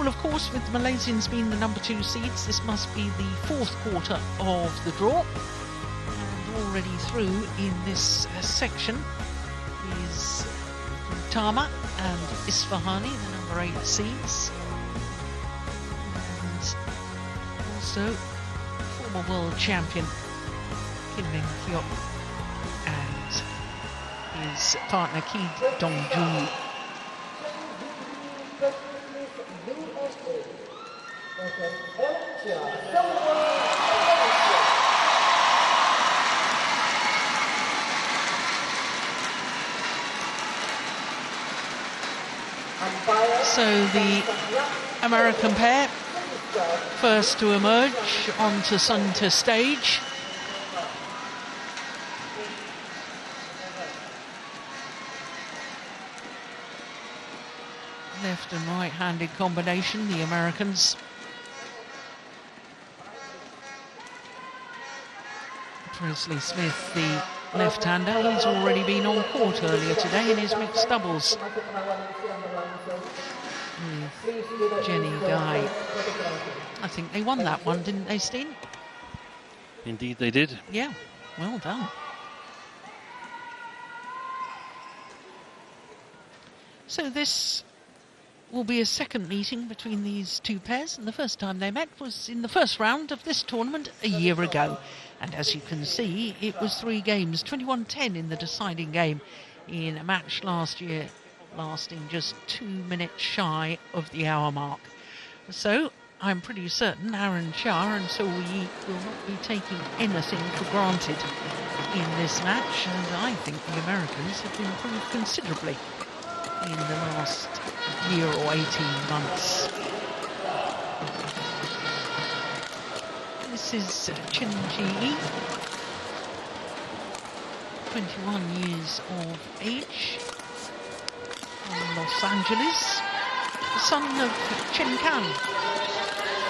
Well, of course, with the Malaysians being the number 2 seeds, this must be the 4th quarter of the draw. And already through in this section is Tama and Isfahani, the number 8 seeds. And also former world champion Kim Min-hyuk and his partner Ki Dong-joo. So the American pair first to emerge onto center stage. Left and right-handed combination, the Americans. Presley Smith, the left-hander, he's already been on court earlier today in his mixed doubles. With Jenny Guy. I think they won that one, didn't they, Steen? Indeed they did. Yeah, well done. So this will be a second meeting between these two pairs, and the first time they met was in the first round of this tournament a year ago. And as you can see, it was 3 games, 21-10 in the deciding game in a match last year, lasting just 2 minutes shy of the hour mark. So I'm pretty certain Aaron Chia and So Yi will not be taking anything for granted in this match, and I think the Americans have improved considerably in the last year or 18 months. This is Chen, 21 years of age, from Los Angeles, the son of Chen Kan,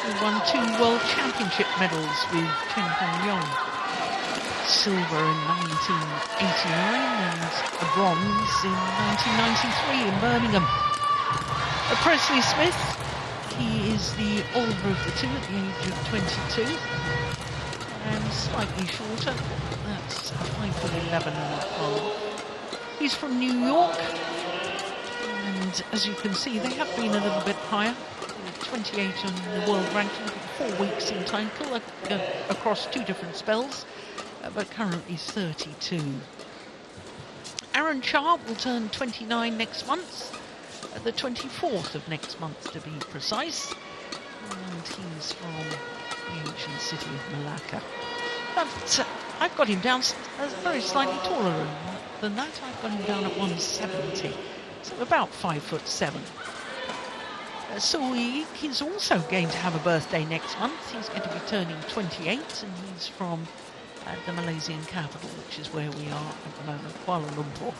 who won 2 World Championship medals with Chen Kan-yong. Silver in 1989 and a bronze in 1993 in Birmingham. Presley Smith, he is the older of the two at the age of 22 and slightly shorter, that's 5'11.5". He's from New York, and as you can see they have been a little bit higher, 28 on the world ranking, 4 weeks in title across 2 different spells, but currently 32. Aaron Chia will turn 29 next month, the 24th of next month to be precise, and he's from the ancient city of Malacca. But I've got him down as very slightly taller than that. I've got him down at 170, so about 5'7". So he's also going to have a birthday next month. He's going to be turning 28, and he's from the Malaysian capital, which is where we are at the moment, Kuala Lumpur.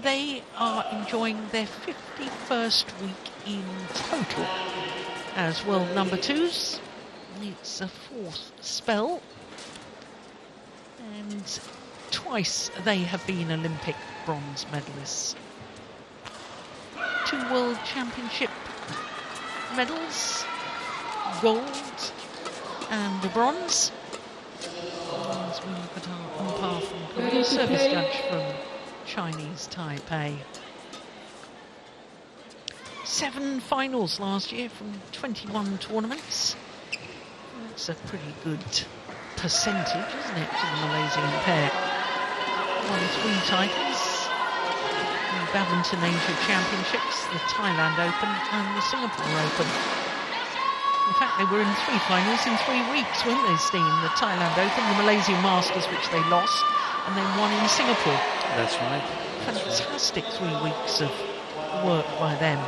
They are enjoying their 51st week in total as world number 2s. It's a 4th spell, and twice they have been Olympic bronze medalists. 2 World Championship medals, gold and a bronze. As we look at our umpire from Korea, service judge from Chinese Taipei. 7 finals last year from 21 tournaments. That's a pretty good percentage, isn't it, for the Malaysian pair? Won 3 titles. The Badminton Asia Championships, the Thailand Open and the Singapore Open. In fact, they were in 3 finals in 3 weeks, weren't they, Steen? The Thailand Open, the Malaysian Masters, which they lost, and then one in Singapore. That's right. Fantastic 3 weeks of work by them.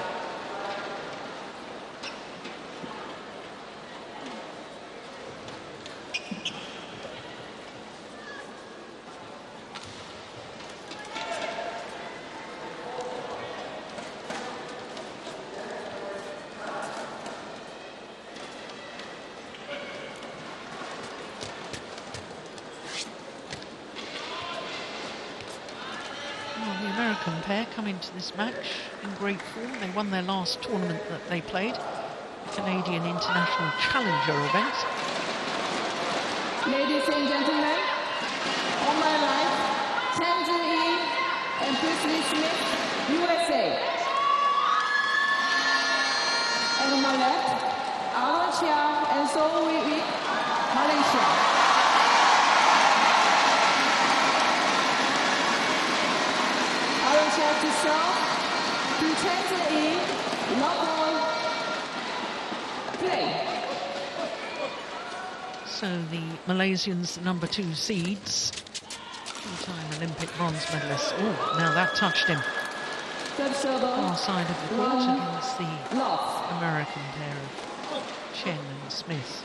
American pair come into this match in great form. They won their last tournament that they played, the Canadian International Challenger event. Ladies and gentlemen, on my right, Chen and Presley Smith, USA. And on my left, Chia and Malaysia. Chia to serve, to Chen lock on, play. So the Malaysians, the number 2 seeds, two-time Olympic bronze medalists. Oh, now that touched him. Far side of the court against the American pair of Chen and Smith.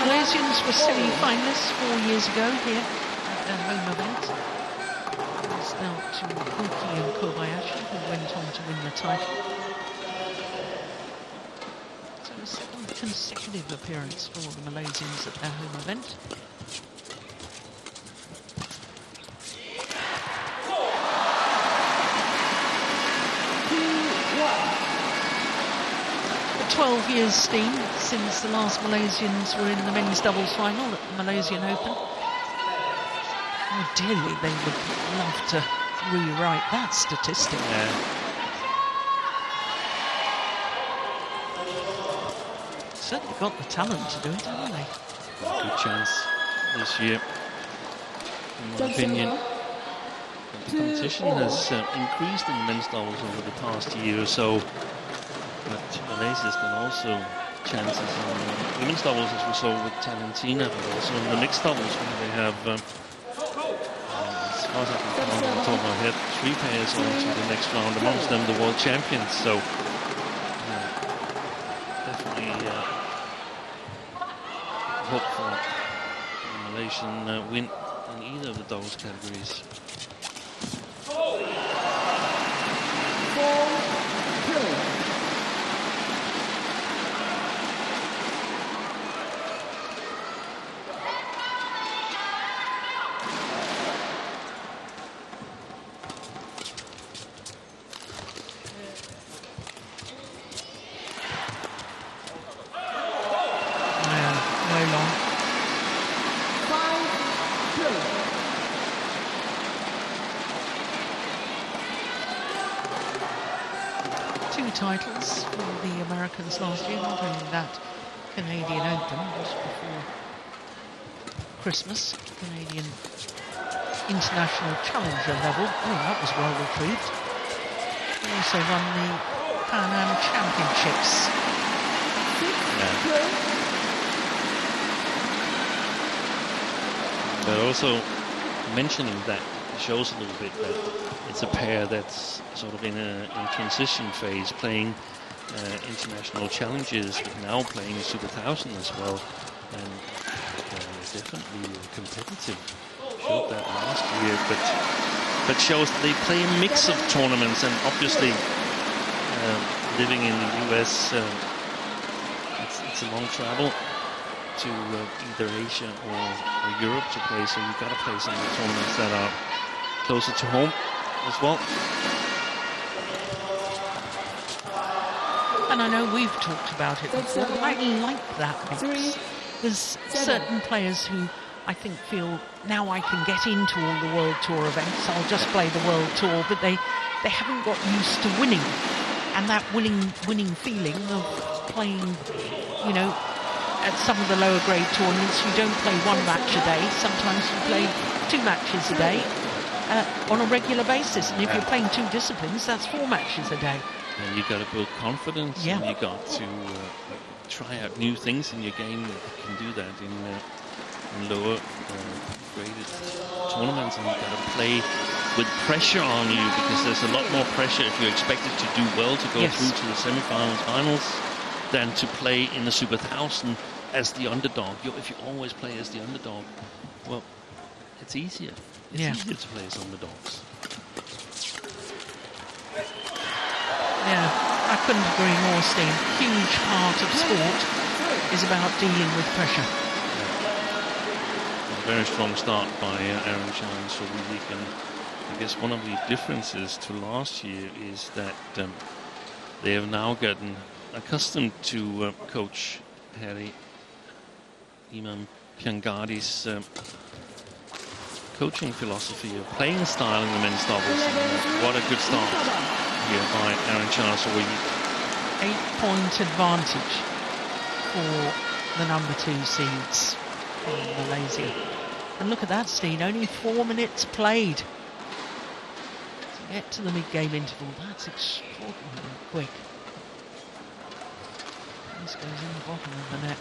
Malaysians were semi-finalists 4 years ago here at their home event. It's now to Huki and Kobayashi, who went on to win the title. So a second consecutive appearance for the Malaysians at their home event. For 12 years, Steen, since the last Malaysians were in the men's doubles final at the Malaysian Open. Oh, dearly, they would love to rewrite that statistic. Certainly got the talent to do it, haven't they? Good chance this year, in my opinion. But the competition has increased in men's doubles over the past year or so. But Malaysia's got also chances in women's doubles, as we saw with Talentina, but also in the mixed doubles, where they have, as far as I can count on the top of my head, 3 pairs on to the next round, amongst them the world champions. So definitely hope for a Malaysian win in either of the doubles categories. Titles for the Americans last year, not only that Canadian Open just before Christmas, Canadian International Challenger level. Oh, that was well retrieved. They also won the Pan Am Championships. But also mentioning that shows a little bit that it's a pair that's sort of in a transition phase, playing international challenges, but now playing Super 1000 as well, and definitely competitive. Showed that last year, but shows that they play a mix of tournaments, and obviously living in the US, it's a long travel to either Asia or Europe to play, so you've got to play some of the tournaments that are closer to home as well. And I know we've talked about it before, but I like that mix. There's certain players who I think feel, now I can get into all the World Tour events, I'll just play the World Tour, but they haven't got used to winning. And that winning feeling of playing, you know, at some of the lower grade tournaments, you don't play 1 match a day, sometimes you play 2 matches a day. On a regular basis, and if you're playing 2 disciplines, that's 4 matches a day. And you've got to build confidence, and you've got to try out new things in your game. You can do that in lower graded tournaments, and you've got to play with pressure on you, because there's a lot more pressure if you're expected to do well to go through to the semi-finals, finals, than to play in the Super 1000 as the underdog. If you always play as the underdog, well, it's easier. It's easier to play as underdogs. Yeah, I couldn't agree more, Steve. Huge part of sport. is about dealing with pressure. A very strong start by Aaron Chia and Sowilik, and I guess one of the differences to last year is that they have now gotten accustomed to coach Harry Imam Piangadi's coaching philosophy of playing style in the men's doubles. What a good start here by Aaron Chia and Sowilik. 8-point advantage for the number 2 seeds in Malaysia. And look at that, Steen, only 4 minutes played to get to the mid-game interval. That's extraordinarily quick. This goes in the bottom of the net.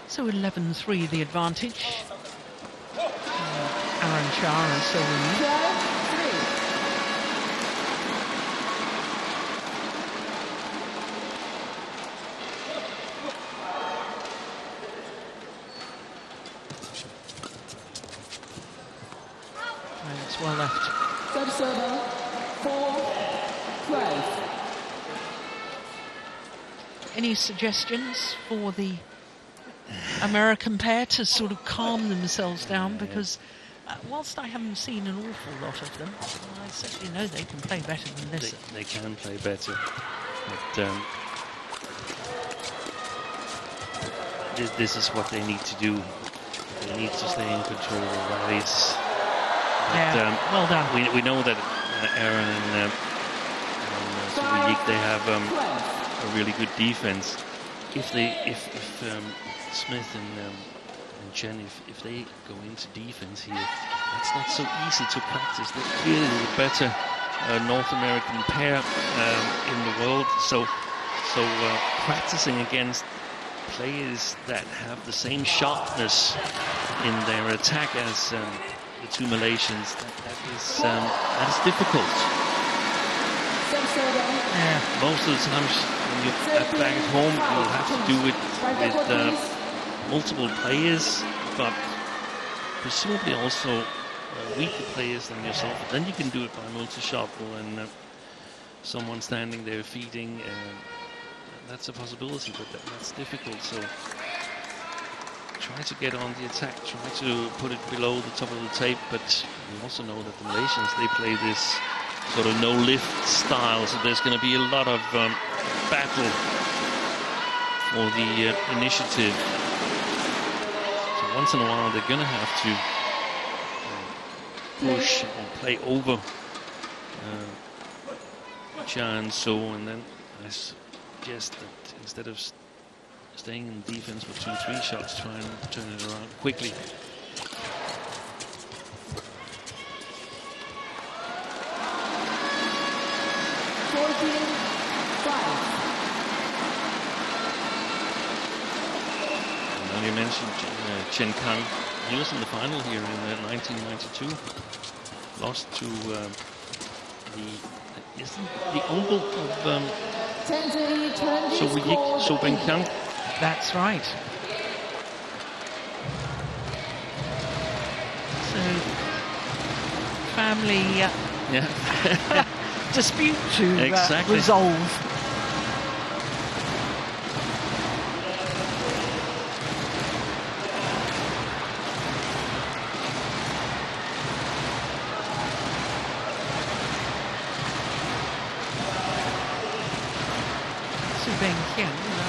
So 11-3 the advantage. Aaron Chia and Sowilik. It's well left. Sub-server 4-12. Any suggestions for the American pair to sort of calm themselves down? Because whilst I haven't seen an awful lot of them, I certainly know they can play better than this. They can play better, but this is what they need to do. They need to stay in control of rallies. Well done. We know that Aaron and Sowilik, they have a really good defense. If Smith and Chen, if they go into defense here, that's not so easy to practice. They're clearly the better North American pair in the world. So practicing against players that have the same sharpness in their attack as the 2 Malaysians, that is difficult. Yeah. Most of the times when you're back at home, you'll have to do it with multiple players, but presumably also weaker players than yourself. Then you can do it by multi-shuffle and someone standing there feeding. That's a possibility, but that's difficult. So try to get on the attack, try to put it below the top of the tape. But we also know that the Malaysians, they play this sort of no-lift style, so there's going to be a lot of battle for the initiative. So once in a while they're going to have to push and play over Chia and So, and then I suggest that instead of staying in defense for 2-3 shots, try and turn it around quickly. You mentioned Chen. He was in the final here in 1992. Lost to the uncle of Sowilik. That's right. So, family dispute to resolve.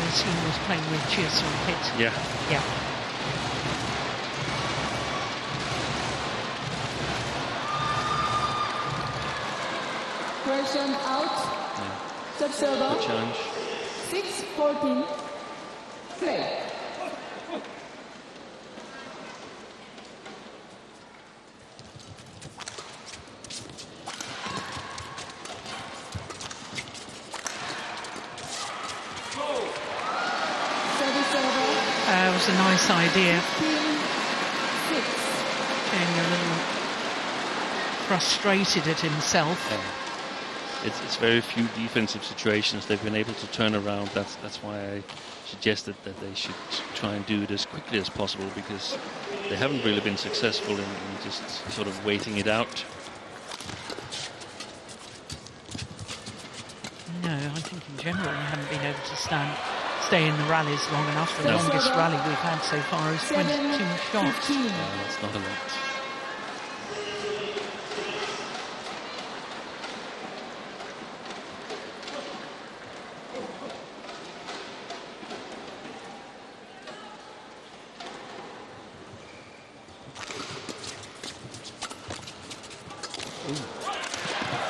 He was playing with Chia on pit. Yeah. Question out. Sub-server. Challenge. 6-14. Play. was a nice idea. 15-6. Getting a little frustrated at himself. It's very few defensive situations they've been able to turn around. That's why I suggested that they should try and do it as quickly as possible, because they haven't really been successful in just sort of waiting it out. No, I think in general we haven't been able to stay in the rallies long enough. The longest rally we've had so far is 22 shots. That's not a lot.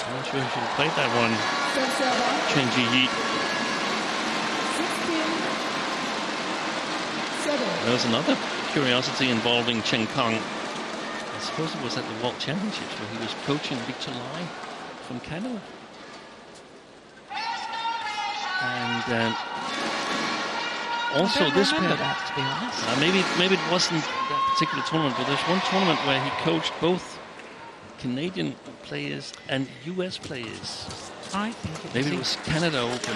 I'm not sure who should have played that one. Chen. 16-7. There was another curiosity involving Chen Kong. I suppose it was at the World Championships where he was coaching Victor Lai from Canada. And also this pair. That, to be honest. Maybe it wasn't that particular tournament, but there's one tournament where he coached both Canadian players and US players. I think it Maybe it was Canada Open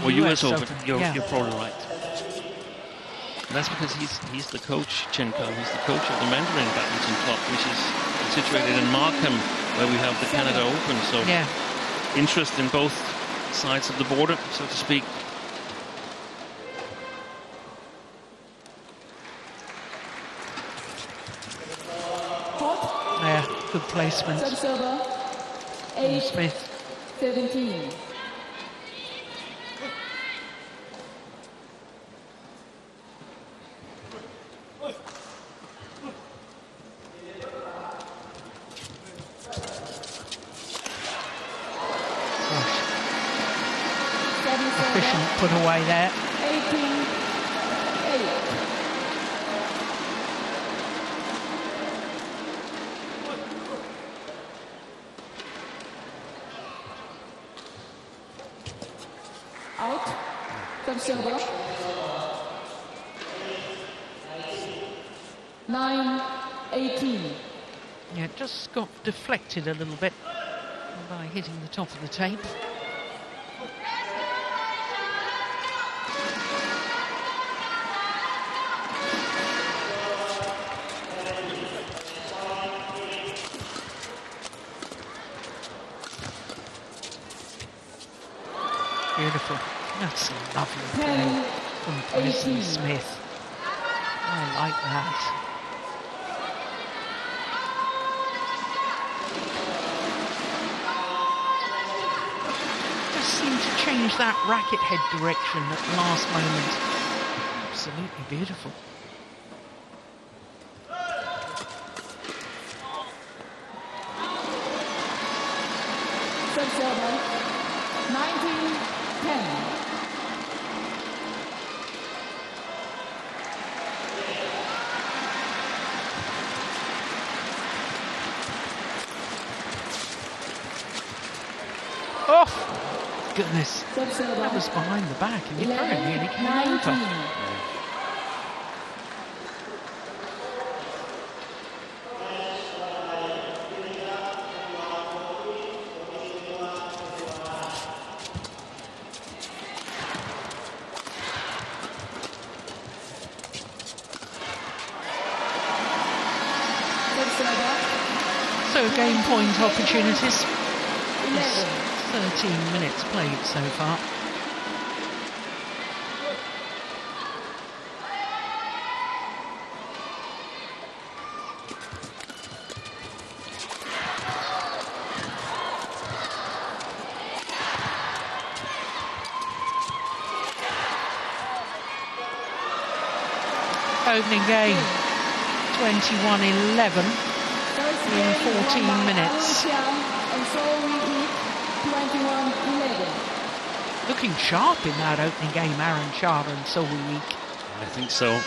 or US Open. You're Yeah. probably right. And that's because he's the coach, Chen Kong. He's the coach of the Mandarin Badminton Club, which is situated in Markham, where we have the Canada Open. So interest in both sides of the border, so to speak. Yeah, good placement. Server. Smith. 8-17. Efficient put away there. 18-8. Out. From server. 9-18. Yeah, it just got deflected a little bit by hitting the top of the tape. Beautiful. That's a lovely play from Presley Smith. I like that. Just seemed to change that racket head direction at the last moment. Absolutely beautiful. Server. 19-10. Oh, goodness. That was behind the back and you nearly came over. So game point opportunities. 13 minutes played so far. Opening game, 21-11 in 14 minutes. Looking sharp in that opening game, Aaron Chia and So Week. I think so.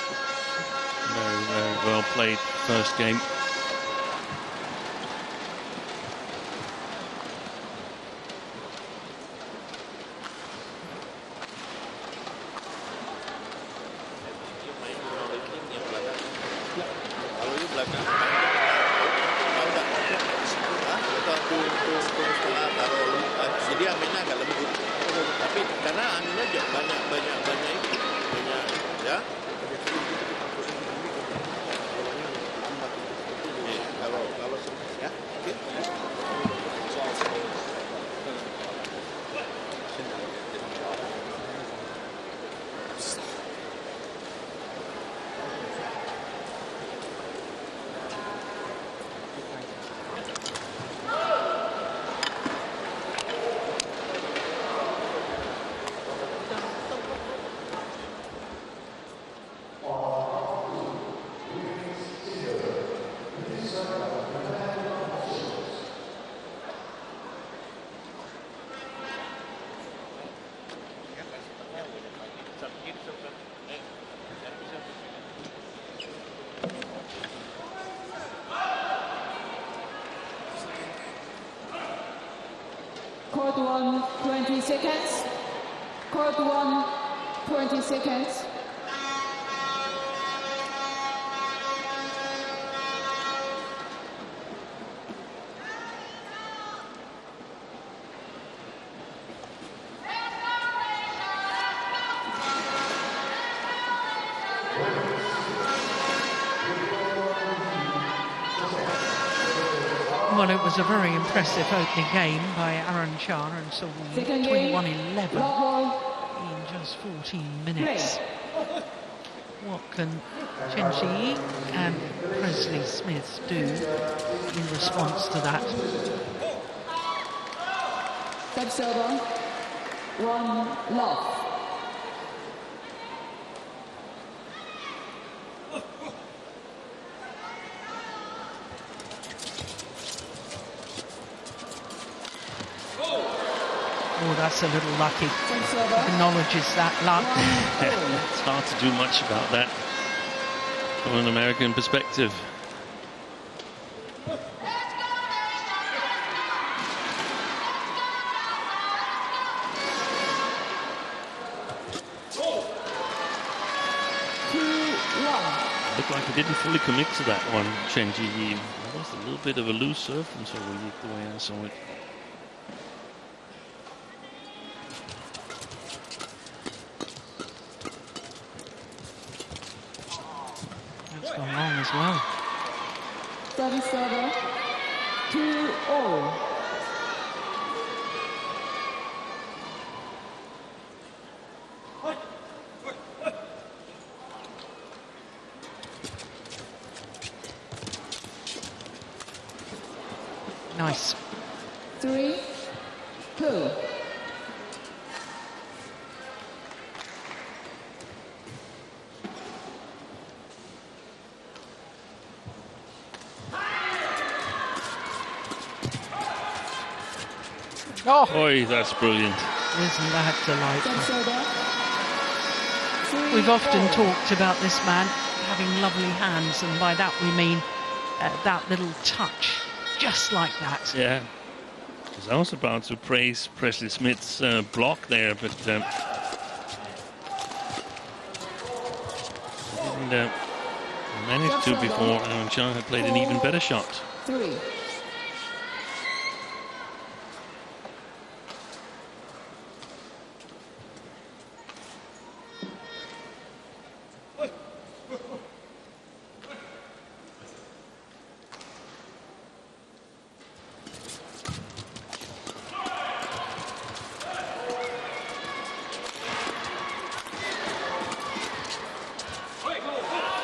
Very, very well played first game. Court 1, 20 seconds. Court 1, 20 seconds. Well, it was a very impressive opening game by Aaron Chia and so 21-11 in just 14 minutes. What can Chen and Presley Smith do in response to that? That's over. 1 love. Oh, that's a little lucky. Acknowledges that luck. It's hard to do much about that from an American perspective. Looked like he didn't fully commit to that one, Chen Ji. That was a little bit of a loose serve from Sowoyi, the way I saw it. That's gone long as well. 37, 2-all. Nice. 3-2. Oh, Oi, that's brilliant. isn't that delightful? That's over. We've often talked about this man having lovely hands, and by that we mean that little touch, just like that. Yeah. I was about to praise Presley Smith's block there, but didn't manage to before Aaron Chia had played an even better shot. 3.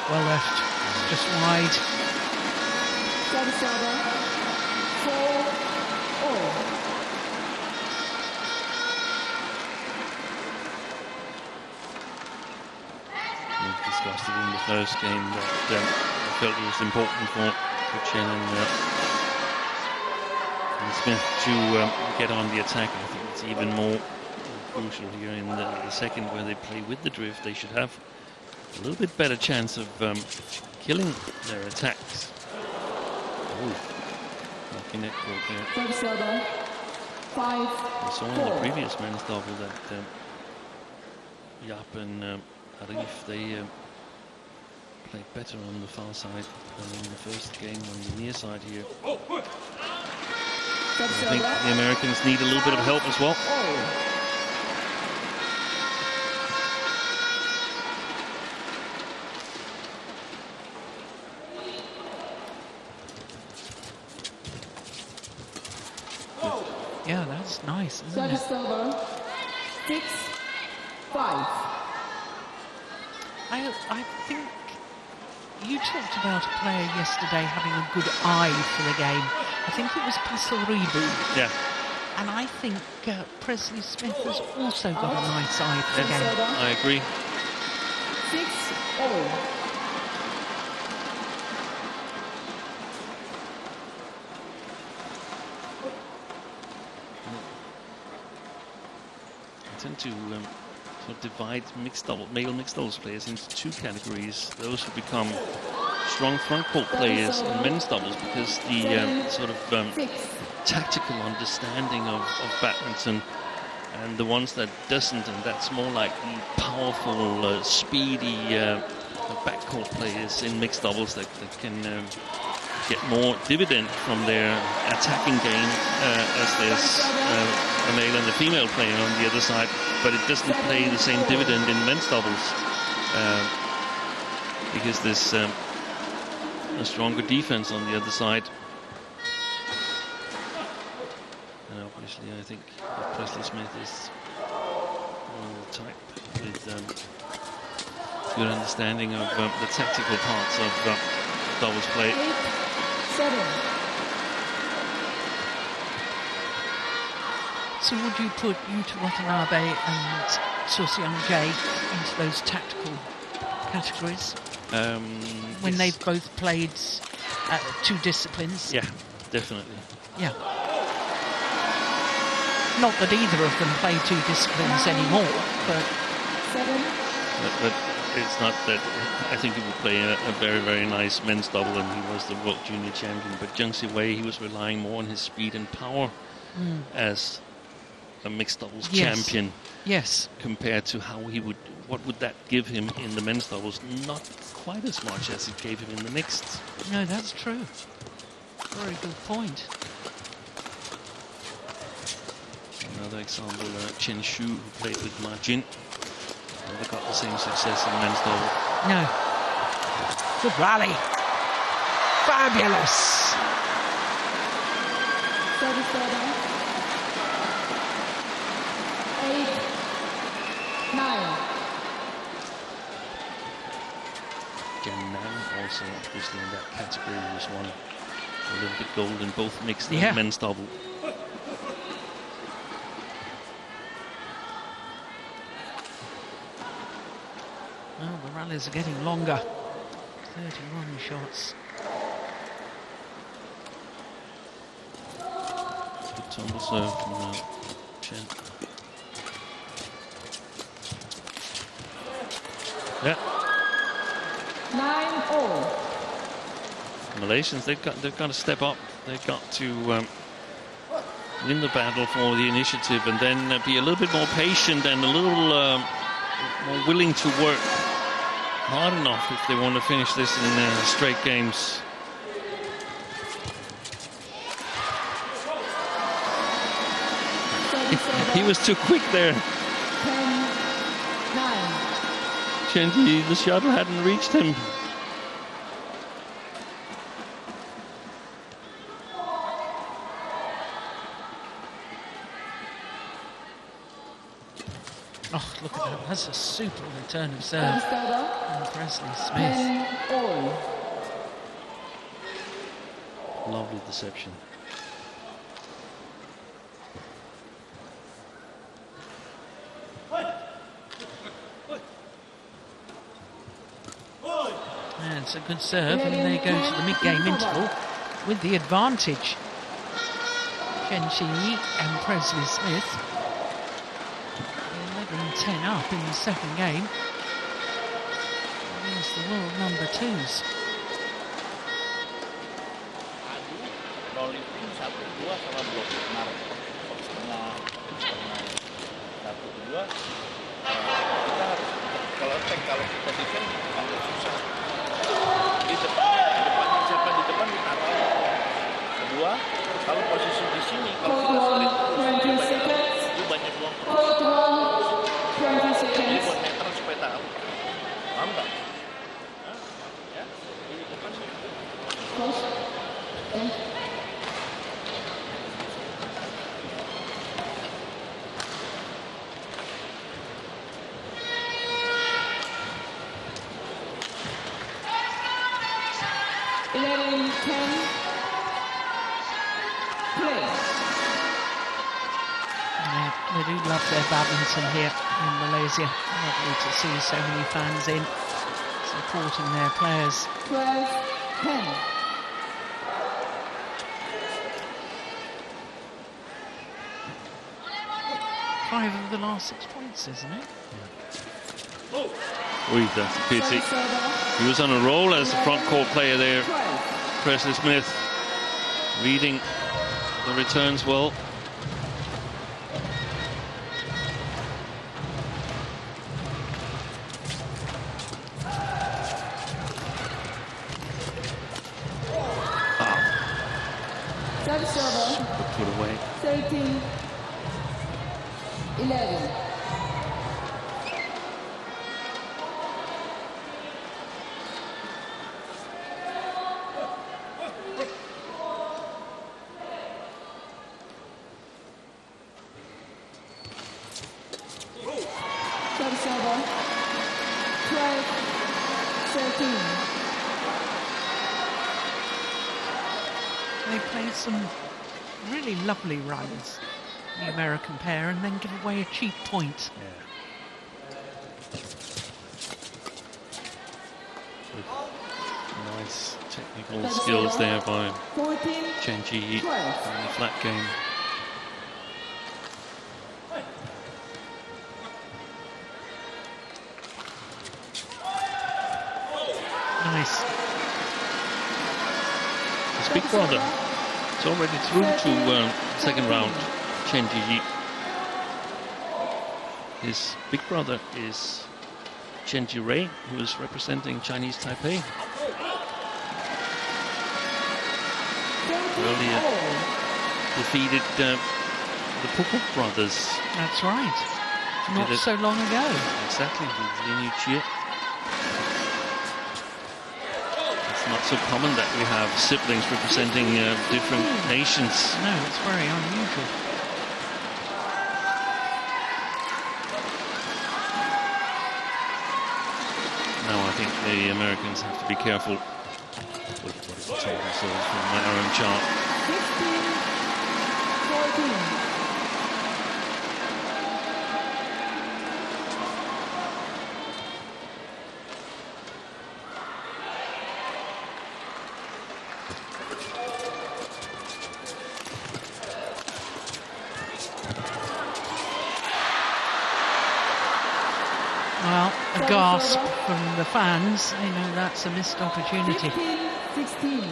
Well left, just wide. 37, 4-all. We've discussed it in the first game that I felt it was important for Chen and Smith to get on the attack. I think it's even more crucial here in the second, where they play with the drift. They should have a little bit better chance of killing their attacks. Oh, lucky net court there. 37, 5, We saw in the previous men's double that Yap and Arif, they played better on the far side than in the first game on the near side here. I think the Americans need a little bit of help as well. Yeah, that's nice, isn't it? Service over. 6, 5. I think you talked about a player yesterday having a good eye for the game. I think it was Pasaribu. Yeah. And I think Presley Smith has also got a nice eye for the game. I agree. 6-all. I tend to sort of divide male mixed doubles players into two categories: those who become strong front court players in men's doubles, because the sort of tactical understanding of badminton, and the ones that doesn't, and that's more like the powerful, speedy backcourt players in mixed doubles that can get more dividend from their attacking game, as there's a male and a female player on the other side, but it doesn't play the same dividend in men's doubles, because there's a stronger defense on the other side. And obviously I think Presley Smith is the type with good understanding of the tactical parts of doubles play. 7. So would you put Yuta Watanabe and Suseong Jae into those tactical categories? When yes. they've both played 2 disciplines? Yeah, definitely. Yeah. Not that either of them play 2 disciplines anymore, but... 7. But it's not that. I think he would play a very, very nice men's double, and he was the world junior champion. But Jung Si-wei, he was relying more on his speed and power as a mixed doubles champion. Yes. Compared to how he would, what would that give him in the men's doubles? Not quite as much as it gave him in the mixed. No, that's true. Very good point. Another example, Chen Shu, who played with Ma Jin. Never got the same success in men's double. No. Good rally. Fabulous. 37. 8. 9. Nan also obviously in that category was won Olympic gold in both mixed and men's double. Well, the rallies are getting longer. 31 shots. Good tumble serve from Chen. Yeah. 9-all. Malaysians, they've got to step up. They've got to win the battle for the initiative, and then be a little bit more patient and a little more willing to work hard enough if they want to finish this in straight games. He was too quick there. 10-9. Chen, the shuttle hadn't reached him. Oh, look at that. That's a super return of serve from Presley Smith. 10-all. Lovely deception. And it's a good serve, and they go to the mid-game interval with the advantage. Chen Qi and Presley Smith 11-10 up in the second game against the world number 2s. Rolling 1-2 sama blok kemarin setengah 1-2 kita harus kalau attack, kalau position agak susah di depannya siapa di depan ditaruh kedua. Kalau posisi di sini kalau kita split itu banyak ruang jadi buat netral supaya tahu, paham nggak? Ya, ini depan sih. They do love their badminton here in Malaysia. Lovely to see so many fans in supporting their players. 12-10. 5 of the last 6 points, isn't it? Yeah. Ui, that's a pity. He was on a roll as a front court player there. Presley Smith reading the returns well. Put away. 13, 11. Server, 12, 13. They played some really lovely runs, the American pair, and then give away a cheap point. Nice technical skills there by Chen in the flat game. Nice. His big brother is already through to second round, Chen Ji. His big brother is Chen Ji-rei, who is representing Chinese Taipei. Earlier defeated the Pukuk brothers. That's right. Not so long ago. Exactly, with Lin Chia. It's not so common that we have siblings representing different nations. No, it's very unusual. Now I think the Americans have to be careful with what is told themselves from my own chart. 16, 14. Well, a gasp from the fans. They know that's a missed opportunity. 15, 16.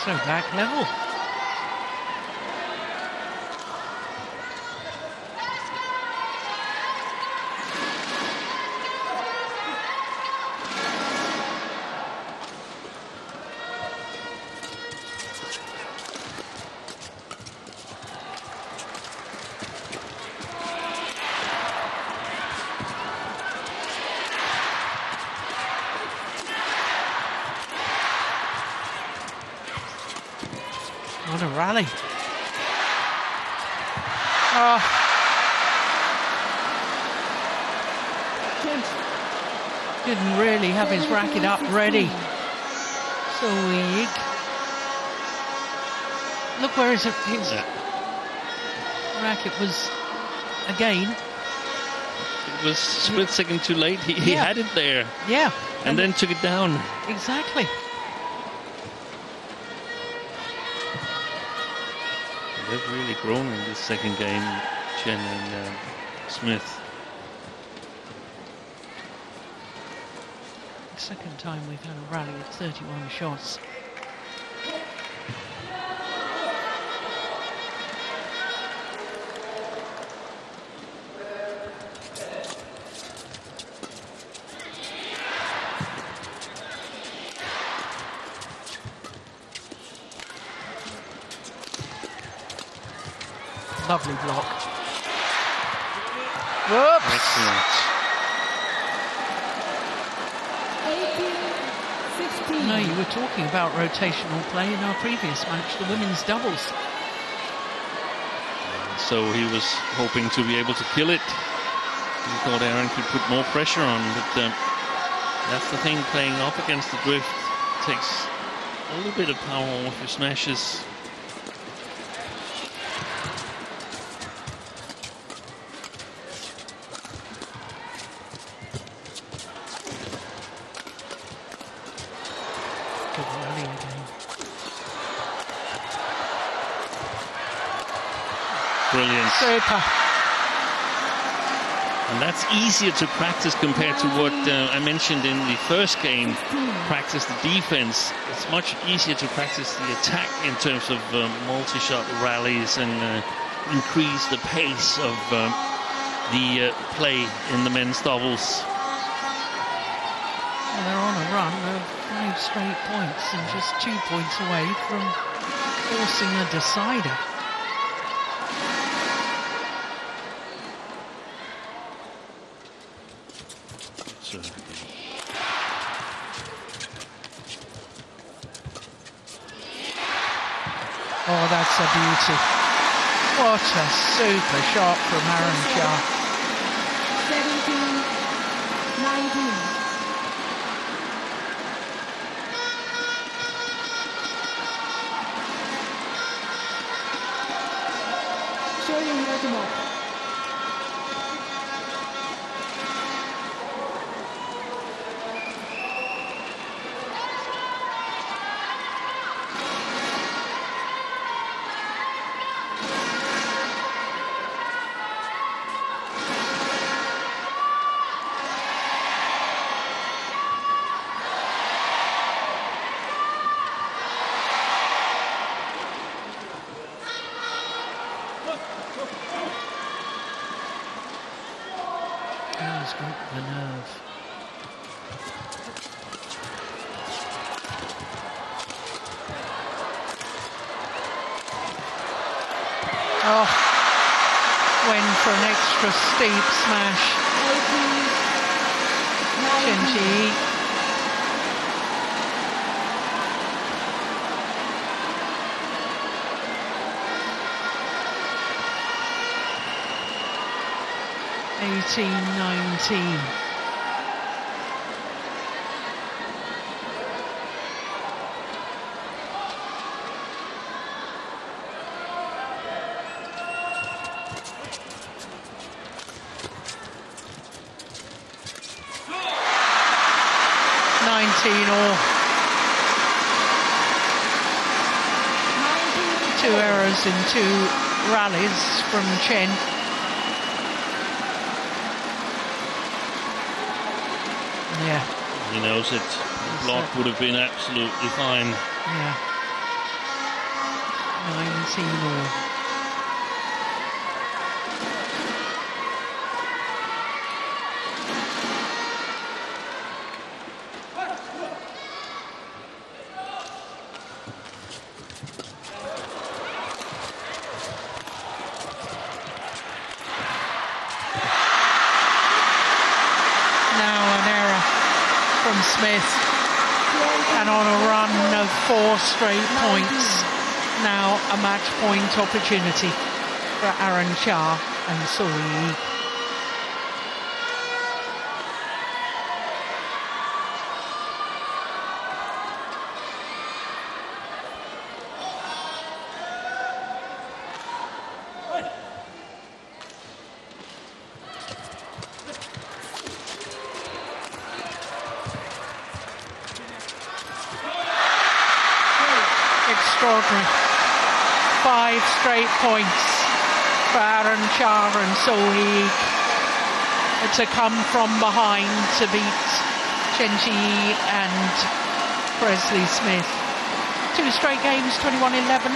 So back level. What a rally. Oh. Didn't really have his racket up ready. So weak. Look where his racket was again. It was a split second too late. He had it there. Yeah. And then took it down. Exactly. They've really grown in this second game, Chen and Smith. Second time we've had a rally of 31 shots. Lovely block. Whoops. Excellent. 18, 16. No, you were talking about rotational play in our previous match, the women's doubles. So he was hoping to be able to kill it. He thought Aaron could put more pressure on, but that's the thing, playing off against the drift takes a little bit of power off your smashes. Good rally again. Brilliant. Super. And that's easier to practice compared to what I mentioned in the first game. Practice the defense. It's much easier to practice the attack in terms of multi-shot rallies and increase the pace of the play in the men's doubles. Well, they're on a run of 5 straight points and just 2 points away from forcing a decider. Oh, that's a beauty. What a super shot from Aaron Chia. 17-19. Show you where to move. He's got the nerve. Oh, went for an extra steep smash. 18-19. Chen. 18-19. Two errors in 2 rallies from Chen. Yeah. He knows it. The block would have been absolutely fine. Yeah. 19-all. Smith, and on a run of 4 straight points. Now a match point opportunity for Aaron Chia and Sui. Extraordinary. 5 straight points for Aaron Chia and Sohee to come from behind to beat Chen and Presley Smith. 2 straight games, 21-11,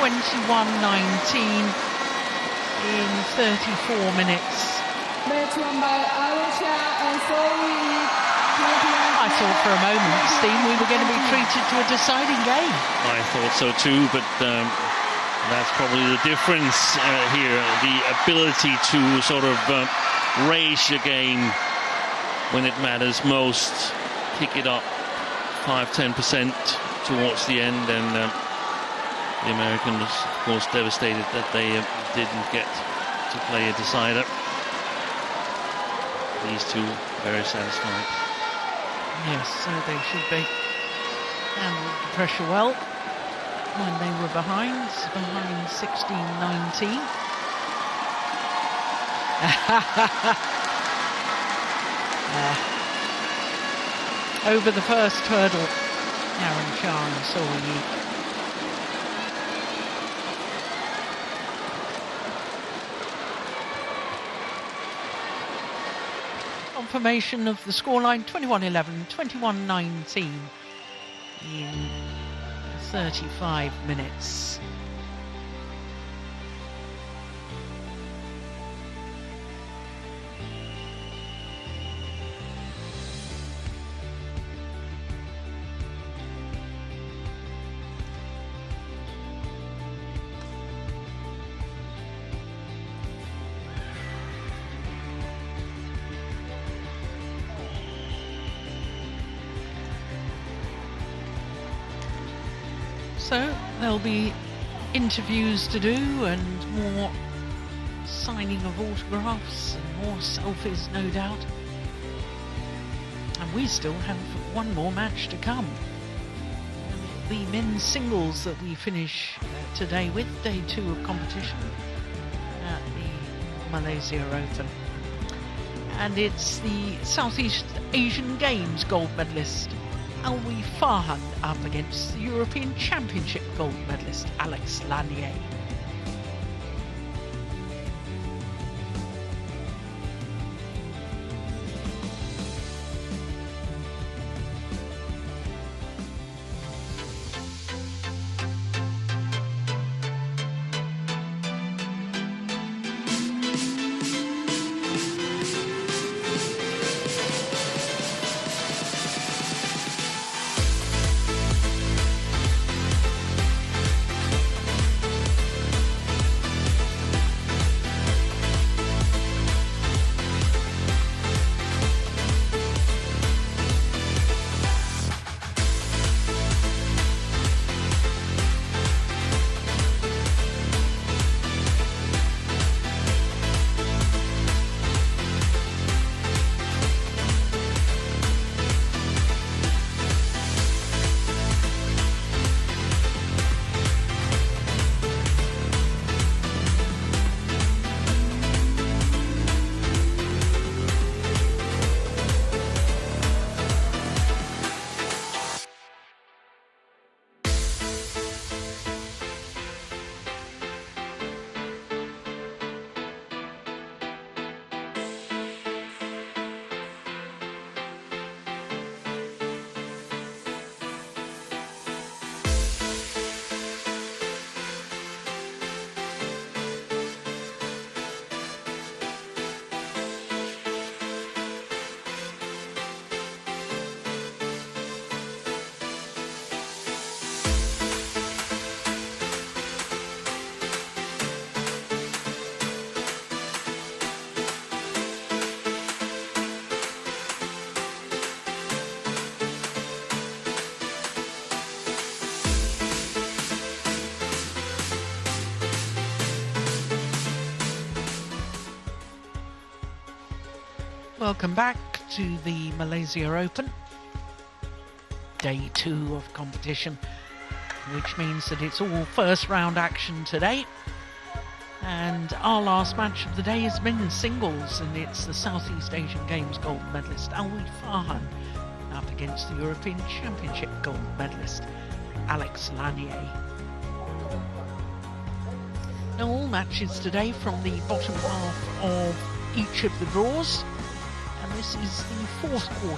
21-19 in 34 minutes. Match won by Aaron Chia and Sohee. I thought for a moment, Steve, we were going to be treated to a deciding game. I thought so too, but that's probably the difference here. The ability to sort of raise your game when it matters most. Kick it up 5-10% towards the end, and the Americans, of course, devastated that they didn't get to play a decider. These two very satisfied. Yes, so they should be. handled the pressure well when they were behind 16-19. Over the first hurdle, Aaron Chia and Soyi. Confirmation of the scoreline 21-11, 21-19 in 35 minutes. So there'll be interviews to do and more signing of autographs and more selfies, no doubt. And we still have one more match to come. The men's singles that we finish today with, day 2 of competition at the Malaysia Open. And it's the Southeast Asian Games gold medalist Alwi Farhan up against the European Championship gold medalist Alex Lanier. Welcome back to the Malaysia Open, day 2 of competition, which means that it's all first round action today. And our last match of the day is men's singles, and it's the Southeast Asian Games gold medalist Alwi Farhan up against the European Championship gold medalist Alex Lanier. Now all matches today from the bottom half of each of the draws. And this is the 4th quarter